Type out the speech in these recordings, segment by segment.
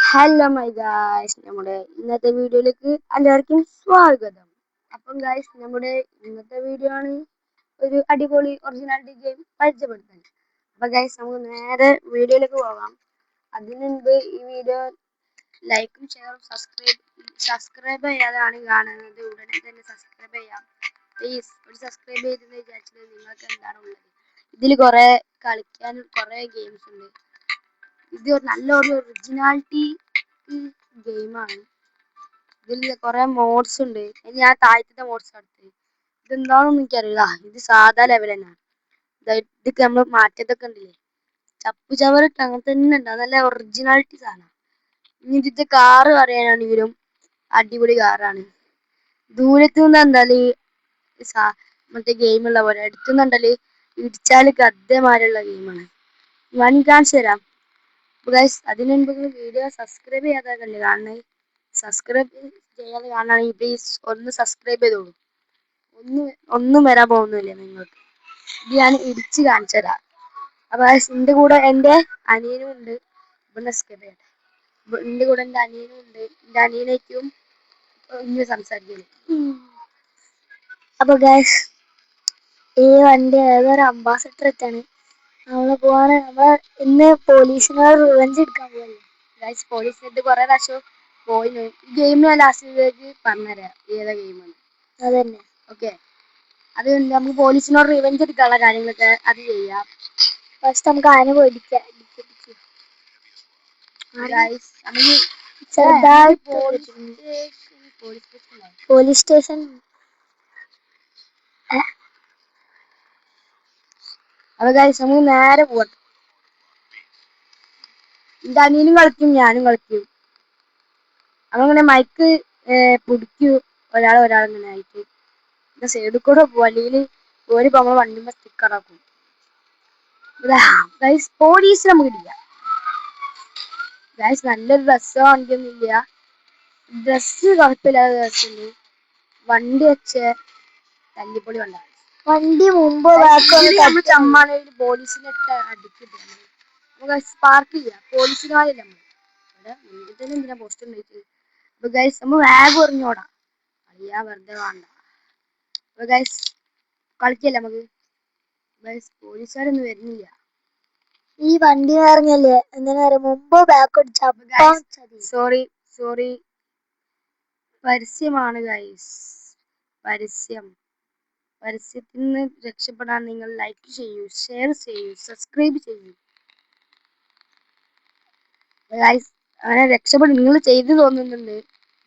Hello my guys, നമ്മുടെ ഇന്നത്തെ വീഡിയോയിലേക്ക് എല്ലാവർക്കും സ്വാഗതം. അപ്പം ഗായ്സ്, നമ്മുടെ ഇന്നത്തെ വീഡിയോ ആണ് ഒരു അടിപൊളി ഒറിജിനാലിറ്റി ഗെയിം പരിചയപ്പെടുത്താൻ. അപ്പൊ ഗായ്സ്, നമുക്ക് നേരെ വീഡിയോയിലേക്ക് പോകാം. അതിനു മുൻപ് ഈ വീഡിയോ ലൈക്കും ഷെയറും സബ്സ്ക്രൈബ് ചെയ്യാതാണ് കാണുന്നത് ഉടനെ തന്നെ സബ്സ്ക്രൈബ് ചെയ്യാം. പ്ലീസ് ഒരു സബ്സ്ക്രൈബ് ചെയ്തെന്ന് വിചാരിച്ചത് നിങ്ങൾക്ക് എന്താണ് ഉള്ളത്. ഇതിൽ കുറെ കളിക്കാൻ കുറെ ഗെയിംസ് ഉണ്ട്. ഇത് നല്ലൊരു ഒറിജിനാലിറ്റി ഗെയിമാണ്. ഇതിൽ കുറെ മോഡ്സ് ഉണ്ട്. ഇനി ഞാൻ താഴത്തെ മോഡ്സ് എടുത്ത് ഇതെന്താണെന്ന് എനിക്കറിയില്ല. ഇത് സാധാ ലെവൽ തന്നെയാണ്. ഇതൊക്കെ നമ്മൾ മാറ്റത്തൊക്കെ ഉണ്ടല്ലേ, ചപ്പു ചവറിട്ട് അങ്ങനെ തന്നെ ഉണ്ട്. നല്ല ഒറിജിനാലിറ്റി സാധനം. ഇനി ഇതിന്റെ കാറ് പറയാനാണെങ്കിലും അടിപൊളി കാറാണ്. ദൂരത്തു നിന്ന് എന്തായാലും മറ്റേ ഗെയിമുള്ള പോലെ, എടുത്തുന്നുണ്ടല്ലേ ഇടിച്ചാൽ ഗദ്ദമാരുള്ള ഗെയിമാണ്. ഞാൻ കാണിച്ചു തരാം. അതിനു മുൻപ് വീഡിയോ സബ്സ്ക്രൈബ് ചെയ്യാതെ കാണണേ. സബ്സ്ക്രൈബ് ചെയ്യാതെ കാണാണെങ്കിൽ പ്ലീസ് ഒന്ന് സബ്സ്ക്രൈബ് ചെയ്തോളൂ. ഒന്നും വരാൻ പോകുന്നില്ല നിങ്ങൾക്ക്. ഇത് ഞാൻ ഇടിച്ച് കാണിച്ചു തരാം. അപ്പൊ എന്റെ കൂടെ എന്റെ അനിയനും ഉണ്ട്. ഇവിടെ സബ്സ്ക്രൈബ് ചെയ്യട്ടെ. എന്റെ കൂടെ എന്റെ അനിയനും ഉണ്ട്. എന്റെ അനിയനേക്കും ഇന്ന് സംസാരിക്കുന്നു. അപ്പൊ ഗൈസ്, ഈ വണ്ടി ഏതൊരു അംബാസഡർ എത്താണ് നമ്മള് പോവാണ്. നമ്മള് ഇന്ന് പോലീസിനെ റിവെഞ്ച് എടുക്കാൻ പോവല്ലേ ഗൈസ്. പോലീസിനായിട്ട് കുറെ പ്രാവശ്യം പോയിന്. ഈ ഗെയിം ഞാൻ ലാസ്റ്റിലേക്ക് പറഞ്ഞുതരാം ഏതാ ഗെയിമാണ്. അതന്നെ, ഓക്കെ. അത് നമുക്ക് പോലീസിനോട് റിവെഞ്ച് എടുക്കാനുള്ള കാര്യങ്ങളൊക്കെ അത് ചെയ്യാം. ഫസ്റ്റ് നമുക്ക് ആന പോയിരിക്കാം. Police station. അപ്പൊ ഗൈസ്, നമുക്ക് നേരെ പോവാം. എന്റെ അനിയനും കളിക്കും, ഞാനും കളിക്കും. അങ്ങനെ മൈക്ക് പിടിക്കൂ ഒരാളിങ്ങനെ ആയിട്ട് സൈഡിൽ കൂടെ പോവാ. അല്ലെങ്കിൽ ഒരു നമ്മളെ വണ്ടിമ്മ സ്റ്റിക്കറാക്കും. ഗൈസ്, പോലീസ് നമുക്ക് ഇടിക്കാം. ഗൈസ്, നല്ലൊരു ഡ്രസ്സോ വണ്ടിയൊന്നും ഇല്ല. ഡ്രസ്സ് കുഴപ്പമില്ലാതെ ഡ്രസ്സുണ്ട്. വണ്ടി വെച്ച് തല്ലിപ്പൊളി വണ്ട. വണ്ടി മുമ്പ് ചമ്മാനയിൽ പോലീസിനെ അടിക്കിട്ട് പാർക്ക് ചെയ്യാം. പോലീസിനായില്ല ഇവിടെ മുന്നിൽ തന്നെ എന്തിനാ പോസ്റ്റ് ഉണ്ടായിട്ട്. അപ്പൊ ഗൈസ്, നമ്മൾ വാഗ് പറഞ്ഞോടാ കളിയാ, വെറുതെ വേണ്ട. അപ്പൊ ഗൈസ്, കളിക്കല്ലേ നമുക്ക്. ഗൈസ്, പോലീസുകാരൊന്നും വരുന്നില്ല. ഈ വണ്ടി പറഞ്ഞല്ലേ എന്താ പറയാ, മുമ്പ് ബാക്ക് അടിച്ച. സോറി പരസ്യമാണ് ഗൈസ്. പരസ്യത്തിൽ നിന്ന് രക്ഷപ്പെടാൻ നിങ്ങൾ ലൈക്ക് ചെയ്യൂ, ഷെയർ ചെയ്യൂ, സബ്സ്ക്രൈബ് ചെയ്യൂ ഗൈസ്. അങ്ങനെ രക്ഷപ്പെടും നിങ്ങൾ ചെയ്തു തോന്നുന്നുണ്ട്.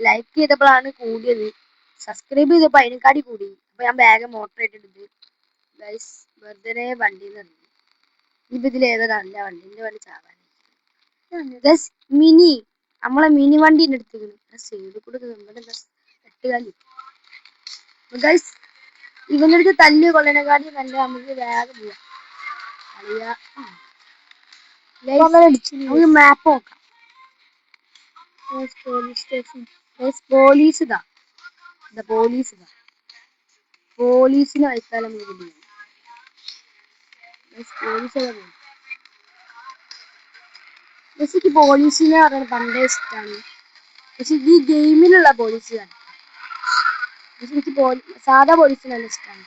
ലൈക്ക് ചെയ്തപ്പോഴാണ് കൂടിയത്, സബ്സ്ക്രൈബ് ചെയ്തപ്പോൾ അതിനെക്കാട്ടി കൂടി. അപ്പൊ ഞാൻ ബാഗ് മോട്ടർ ആയിട്ടെടുത്ത് ഗൈസ് വെറുതെ വണ്ടി നിർത്തി. ഇനിയിപ്പോ ഇതിൽ ഏതാ നല്ല വണ്ടിന്റെ വണ്ടി ചാവാൻ ഗൈസ്. നമ്മളെ മിനി വണ്ടീൻ്റെ എടുത്തിരിക്കുന്നു. സൈഡിൽ കൂടെ എട്ടുകാലി ഗൈസ്. ഇവന്റെ അടുത്ത് തല്ല് കൊള്ളനെക്കാട്ടി നല്ല നമുക്ക് വേഗം പോവാം. നമുക്ക് മാപ്പ് നോക്കാം. Police station. പോലീസിനെ അയച്ചാലും എനിക്ക് പോലീസിനെ പറയാൻ പണ്ടേ ഇഷ്ടമാണ്. പക്ഷെ ഈ ഗെയിമിലുള്ള പോലീസുകാർ എനിക്ക് സാധാ പോലീസിനല്ല ഇഷ്ടമാണ്.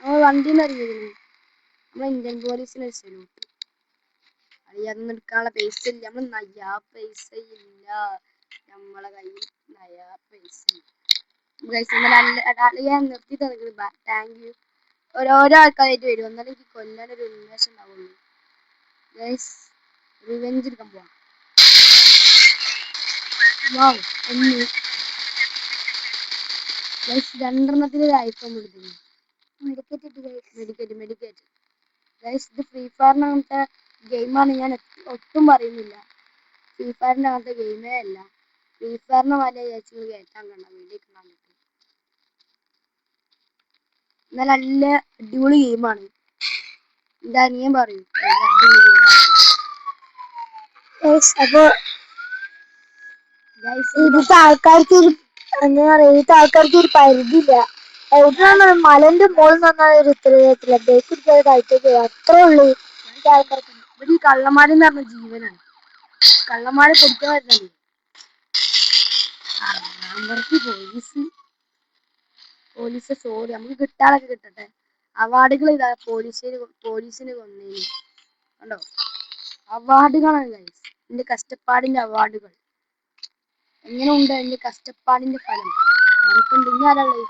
നമ്മൾ വണ്ടിന്ന് അറിയുന്നു. നമ്മളെ ഇന്ത്യൻ പോലീസിനെ ഇഷ്ടമാണ്. അതൊന്നും എടുക്കാനുള്ള പൈസ ഇല്ല. നമ്മൾ നയാ പൈസ ഇല്ല നമ്മളെ കയ്യിൽ. നയാ പൈസ ഞാൻ നിർത്തി തന്നിട്ട് താങ്ക് യു. ഓരോരോ ആൾക്കാരായിട്ട് വരും. എന്നാലും എനിക്ക് കൊല്ലാനൊരു ഉന്മേഷം ഉണ്ടാവുള്ളൂ. ഗൈസ്, റിവെഞ്ച് എടുക്കാൻ പോവാം. രണ്ടെണ്ണത്തിന് ഐഫോൺ എടുക്കുന്നു. മെഡിക്കേറ്റ് ഗൈസ്, ഇത് ഫ്രീ ഫയറിന് അങ്ങനത്തെ ഗെയിമാണ്. ഞാൻ ഒട്ടും പറയുന്നില്ല. ഫ്രീ ഫയറിന്റെ അങ്ങനത്തെ ഗെയിമേ അല്ല. ഫ്രീ ഫയറിന് വല്ല ചേച്ചി കയറ്റാൻ കണ്ട വീഡിയോ കണ്ടിട്ട്. എന്നാൽ നല്ല അടിപൊളി ഗെയിമാണ്. എന്റെ അനിയൻ പറയും അടിപൊളി ഗെയിമാണ്. അപ്പൊ ഇതിത്തെ ആൾക്കാർക്ക് എന്താ പറയാ, ഇതിത്തെ ആൾക്കാർക്ക് ഒരു പരിധിയില്ല. മലന്റെ മുകളിൽ നിന്നാ ഒരു ഉത്തരവാദിത്തത്തില്ല. ബേക്ക് കഴിച്ചത് അത്രേ ഉള്ളൂ. ഇവിടെ ഈ കള്ളന്മാരെന്ന് പറഞ്ഞ ജീവനാണ്. കള്ളന്മാരെ കൊടുക്കാൻ വരുന്നുണ്ട്. പോലീസ് സോറി, നമുക്ക് കിട്ടാനൊക്കെ കിട്ടട്ടെ. അവാർഡുകൾ ഇതാ പോലീസിന് കൊന്നേന് കണ്ടോ, അവാർഡുകളാണ് ഗൈസ്. എന്റെ കഷ്ടപ്പാടിന്റെ അവാർഡുകൾ. എങ്ങനെ ഉണ്ട് എന്റെ കഷ്ടപ്പാടിന്റെ ഫലം? ആർക്കുണ്ട്? ഇനി ആരാളെ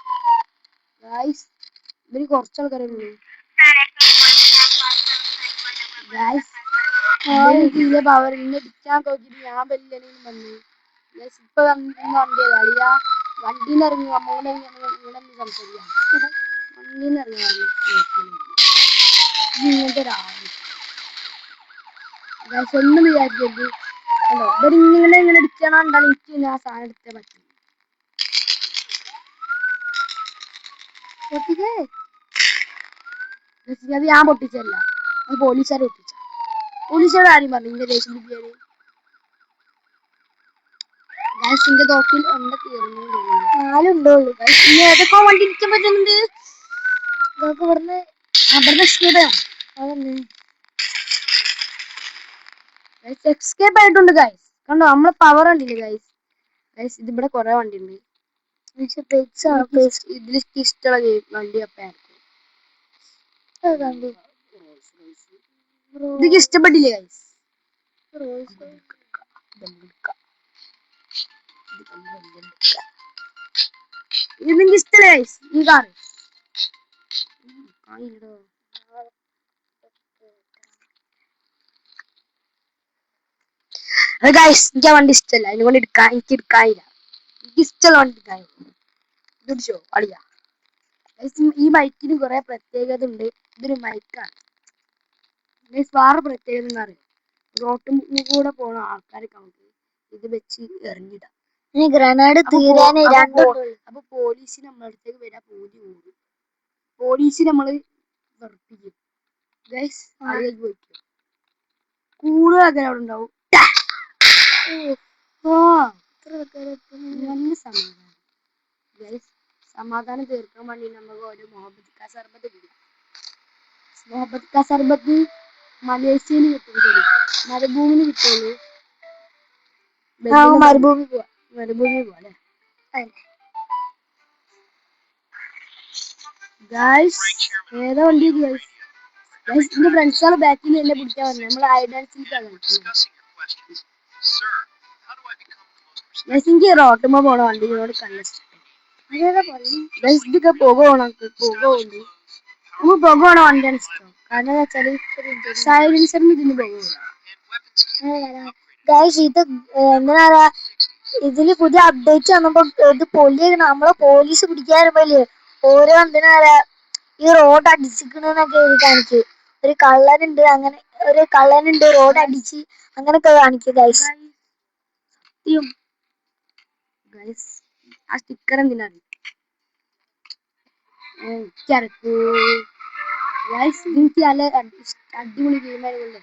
ഗൈസ്? ഇവര് കുറച്ചാൾക്കാരേ ഉള്ളൂ ഗൈസ്. പവർ ഇന്നെ ഇടിക്കാൻ നോക്കിട്ട് ഞാൻ വലിയനും വന്നു. ഇപ്പൊ വണ്ടിയതാ അളിയാ, വണ്ടിന്ന് ഇറങ്ങി അമ്മൂനെ ഇവിടെ സംസാരിക്കാം. വണ്ടിന്ന് ഇറങ്ങി ഇങ്ങനത്തെ ഒരാള് ഒന്നും വിചാരിക്കരുത്. അല്ലോ ഇവരിങ്ങനെ ഇങ്ങനെ ഇടിക്കണം എന്താണ് എനിക്ക് ആ സാധനം എടുത്തേ പറ്റും. പൊട്ടിക്കേ, അത് ഞാൻ പൊട്ടിച്ചല്ല, അത് പോലീസുകാർ പൊട്ടിച്ച. പോലീസുകാർ ആരും പറഞ്ഞു ഇന്റെ ദേഷ്യം പിടിക്കാന്. ഗ്യാസിന്റെ തോക്കിൽ എണ്ണ തീർന്നു നാലുണ്ടോ? ഇനി ഏതൊക്കെ വണ്ടി ഇരിക്കാൻ പറ്റുന്നുണ്ട്. ഇതൊക്കെ ഇവിടുന്ന് അതന്നെ എസ്കേപ്പ് ആയിട്ടുണ്ട് ഗൈസ്. കണ്ടോ നമ്മളെ പവർ ഉണ്ടില്ലേ ഗൈസ്. ഗൈസ് ഇതിവിടെ കൊറേ വണ്ടി ഉണ്ട്. ഇതിൽ ഇഷ്ടമുള്ള വണ്ടി അപ്പൊ ഇതൊക്കെ ഇഷ്ടപ്പെട്ടില്ലേ ഗൈസ്? ഇത് നിങ്ങൾക്ക് ഇഷ്ടല്ലേ ഗൈസ്? ഈ കാർ അത് ഗൈസ് എനിക്ക് ആ വണ്ടി ഇഷ്ടമല്ല, അതിനുകൊണ്ട് എനിക്ക് എടുക്കാനില്ല. എനിക്ക് ഇഷ്ടമുള്ള വണ്ടി എടുക്കാനില്ല. ഇടിച്ചോ അളിയാ. ഈ ബൈക്കിന് കുറെ പ്രത്യേകത ഉണ്ട്. ഇതൊരു ബൈക്കാണ്. വേറെ പ്രത്യേകത എന്താ അറിയോ? റോട്ടും കൂടെ പോണ ആൾക്കാരൊക്കെ നമുക്ക് ഇത് വെച്ച് എറിഞ്ഞിടാം. ഇനി ഗ്രനേഡ് തീരാനേ അപ്പൊ പോലീസിന് നമ്മളെ അടുത്തേക്ക് വരാൻ പൂതി കൂടും. പോലീസിന് നമ്മള് വെറുപ്പിക്കും ഗൈസ്. അതിലേക്ക് പോയിക്കും കൂടുതൽ ആൾക്കാർ അവിടെ ഉണ്ടാവും. നല്ല സമാധാനം ഗൈസ്. സമാധാനം തീർക്കാൻ വേണ്ടി നമുക്ക് ഒരു മുഹബത്ത് കാ സർബത്ത് കുടിക്കാം. മുഹബത്ത് കാ സർബത്ത് മലേഷ്യയിൽ കിട്ടും, മരുഭൂമിന് കിട്ടുള്ളൂ. മരുഭൂമി പോവാ അല്ലേ ഗൈസ്? ഏതാ വണ്ടി ഗൈസ്? എന്റെ ഫ്രണ്ട്സാണ് ബാക്കിൽ നിന്ന് എന്നെ പിടിക്കാൻ വന്നത്. നമ്മൾ എനിക്ക് റോട്ടുമ്പോ പോണ വണ്ടികളോട് കണ്ടിട്ട് ഇതൊക്കെ പോകുന്നു. നമുക്ക് പോകണ വണ്ടിയാണ് ഇഷ്ടം. കാരണം എന്താ വെച്ചാല് സൈലൻസറിന് ഇതിന് പോകുന്നില്ല ഗൈസ്. ഇത് എന്താ പറയാ, ഇതില് പുതിയ അപ്ഡേറ്റ് വന്നപ്പോ ഇത് നമ്മളെ പോലീസ് പിടിക്കാൻ വരുമ്പോല്ലേ ഓരോ എന്തിനാ പറയാ ഈ റോഡ് അടിച്ചിക്കണെന്നൊക്കെ കാണിച്ചു. ഒരു കള്ളനുണ്ട്, അങ്ങനെ ഒരു കള്ളനുണ്ട് റോഡ് അടിച്ച് അങ്ങനൊക്കെ കാണിക്കും ഗൈസ്. ആ സ്റ്റിക്കർ എന്തിനാണ് എനിക്ക് നല്ല അടിപൊളി ഗെയിമായതുകൊണ്ട്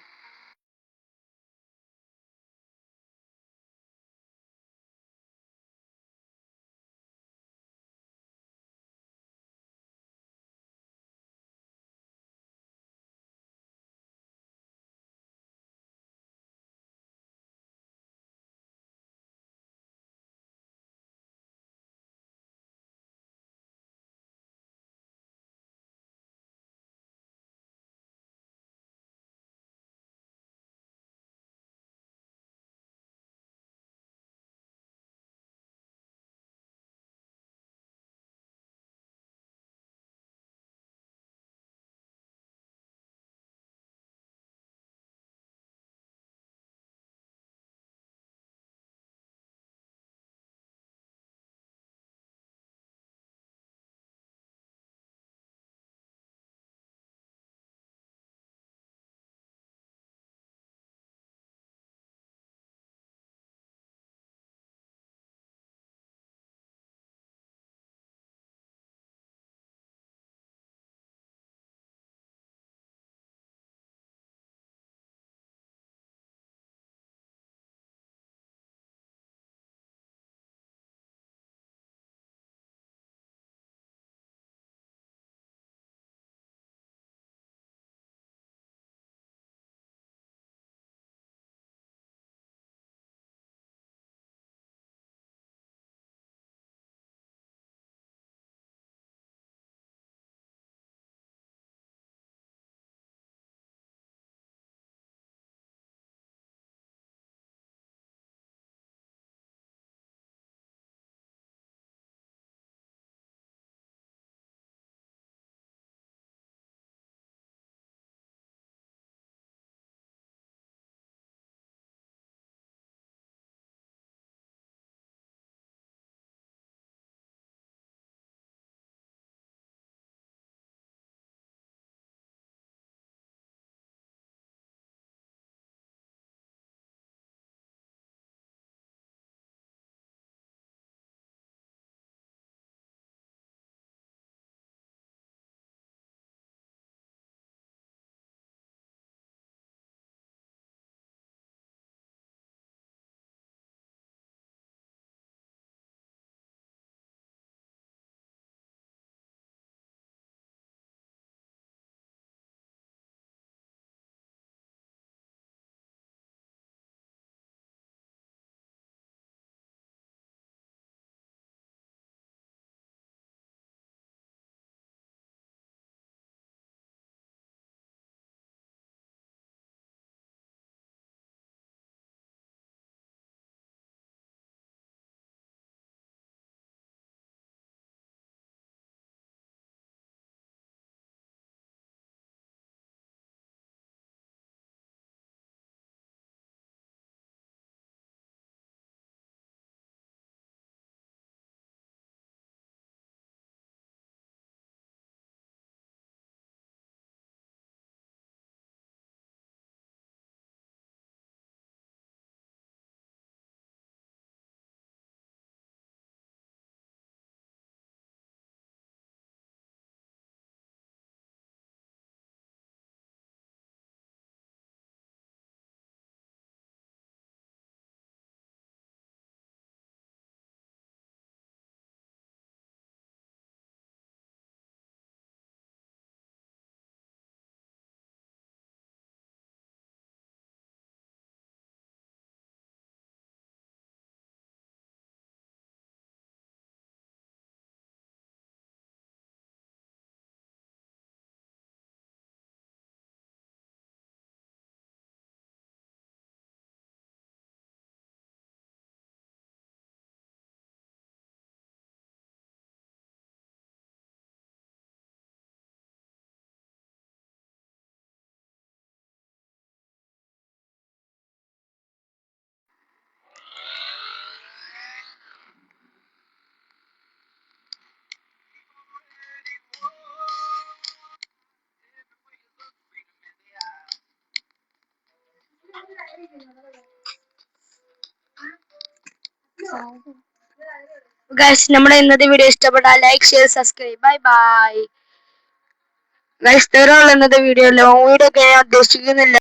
ഗൈസ് നമ്മുടെ ഇന്നത്തെ വീഡിയോ ഇഷ്ടപ്പെട്ടാൽ like share subscribe bye bye guys ഇത്രയുള്ള ഇന്നത്തെ വീഡിയോ ലോങ് വീഡിയോ ഒക്കെ ഞാൻ ഉദ്ദേശിക്കുന്നില്ല.